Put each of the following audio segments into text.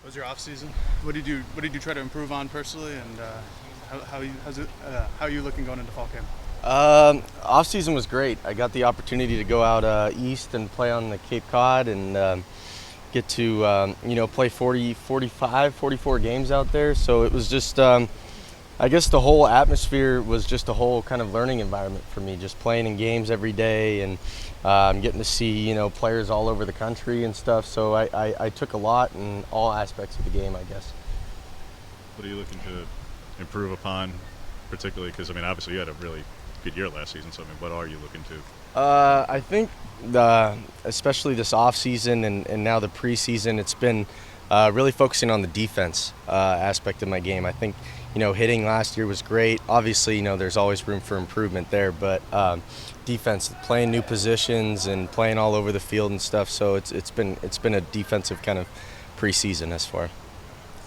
was your off season? What did you try to improve on personally, and how are you looking going into fall camp? Off season was great. I got the opportunity to go out east and play on the Cape Cod and get to play 40, 45, 44 games out there. So it was just I guess the whole atmosphere was just a whole kind of learning environment for me, just playing in games every day and getting to see players all over the country and stuff. So I took a lot in all aspects of the game, I guess. What are you looking to improve upon, particularly because obviously you had a really good year last season. So what are you looking to? I think especially this off season and now the preseason, it's been really focusing on the defense aspect of my game. I think hitting last year was great. Obviously, there's always room for improvement there, but defense, playing new positions and playing all over the field and stuff. So it's been a defensive kind of preseason as far.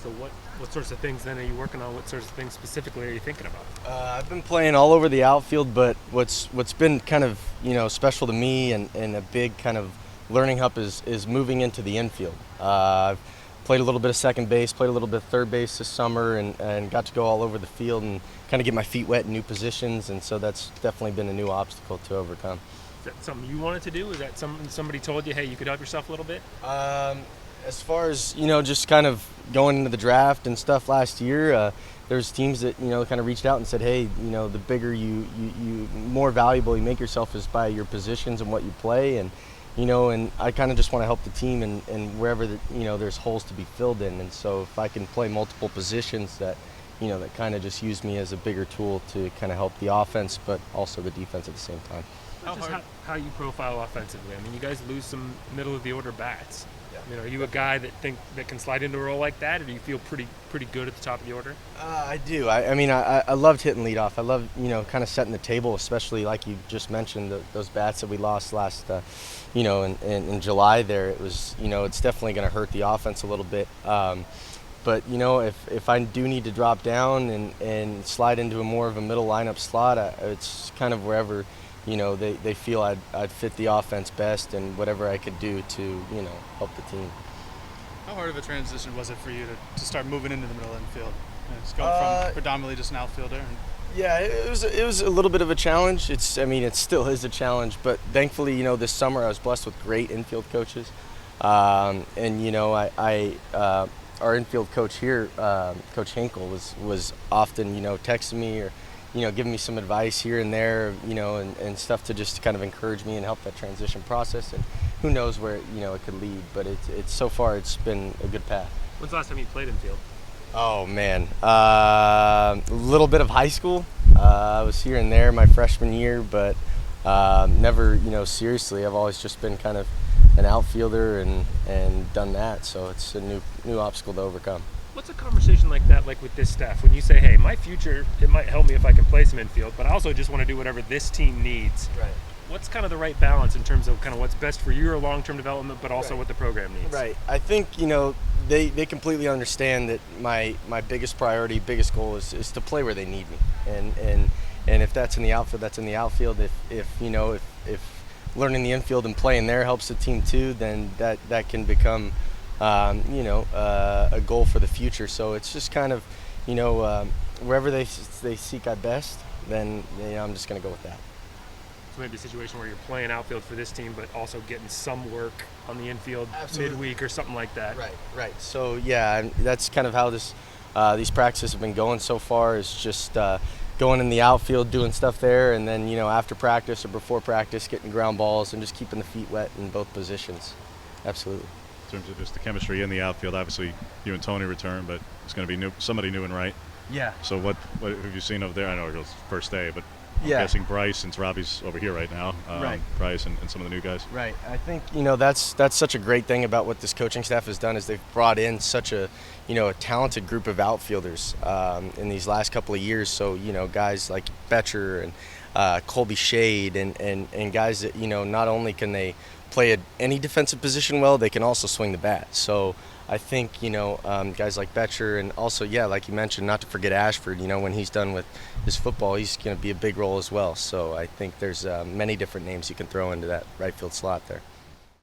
So what sorts of things then are you working on? What sorts of things specifically are you thinking about? I've been playing all over the outfield, but what's been kind of special to me and a big kind of learning hub is moving into the infield. I've played a little bit of second base, played a little bit of third base this summer, and got to go all over the field and kind of get my feet wet in new positions, and so that's definitely been a new obstacle to overcome. Is that something you wanted to do? Is that something somebody told you, hey, you could help yourself a little bit? As far as just kind of going into the draft and stuff last year, there's teams that kind of reached out and said, hey, the bigger you more valuable you make yourself is by your positions and what you play, and I kind of just want to help the team and wherever there's holes to be filled in, and so if I can play multiple positions that that kind of just use me as a bigger tool to kind of help the offense but also the defense at the same time. How you profile offensively. You guys lose some middle of the order bats. Yeah. Are you a guy that can slide into a role like that, or do you feel pretty good at the top of the order? I do. I loved hitting leadoff. I love kind of setting the table, especially like you just mentioned those bats that we lost last in July. There it was it's definitely going to hurt the offense a little bit. But if I do need to drop down and slide into a more of a middle lineup slot, it's kind of wherever they feel I'd fit the offense best, and whatever I could do to help the team. How hard of a transition was it for you to start moving into the middle infield? It's going from predominantly just an outfielder. Yeah, it was a little bit of a challenge. It still is a challenge, but thankfully, this summer I was blessed with great infield coaches, and our infield coach here, Coach Hinkle, was often texting me or giving me some advice here and there, and stuff to just kind of encourage me and help that transition process. And who knows where it could lead, but it's so far it's been a good path. When's the last time you played infield? Oh man, a little bit of high school. I was here and there my freshman year, but never seriously. I've always just been kind of an outfielder and done that, so it's a new obstacle to overcome. What's a conversation like that like with this staff when you say, hey, my future, it might help me if I can play some infield, but I also just want to do whatever this team needs? Right. What's kind of the right balance in terms of kind of what's best for your long-term development, but also what the program needs? Right. I think they completely understand that my biggest priority, biggest goal is to play where they need me, and if that's in the outfield, that's in the outfield. If learning the infield and playing there helps the team too, then that can become a goal for the future. So it's just kind of wherever they seek out best, then I'm just going to go with that. So maybe a situation where you're playing outfield for this team, but also getting some work on the infield midweek or something like that. Right. So yeah, that's kind of how these practices have been going so far. Is just going in the outfield, doing stuff there, and then after practice or before practice, getting ground balls and just keeping the feet wet in both positions. Absolutely. In terms of just the chemistry in the outfield, obviously you and Tony return, but it's going to be somebody new and right. Yeah. So what have you seen over there? I know it was first day, but I'm yeah. guessing Bryce, since Robbie's over here right now. Right. Bryce and some of the new guys. Right. I think that's such a great thing about what this coaching staff has done is they've brought in such a talented group of outfielders in these last couple of years. So guys like Betcher and Colby Shade and guys that not only can they play any defensive position well, they can also swing the bat. So I think guys like Betcher and also like you mentioned, not to forget Ashford. When he's done with his football, he's going to be a big role as well. So I think there's many different names you can throw into that right field slot there.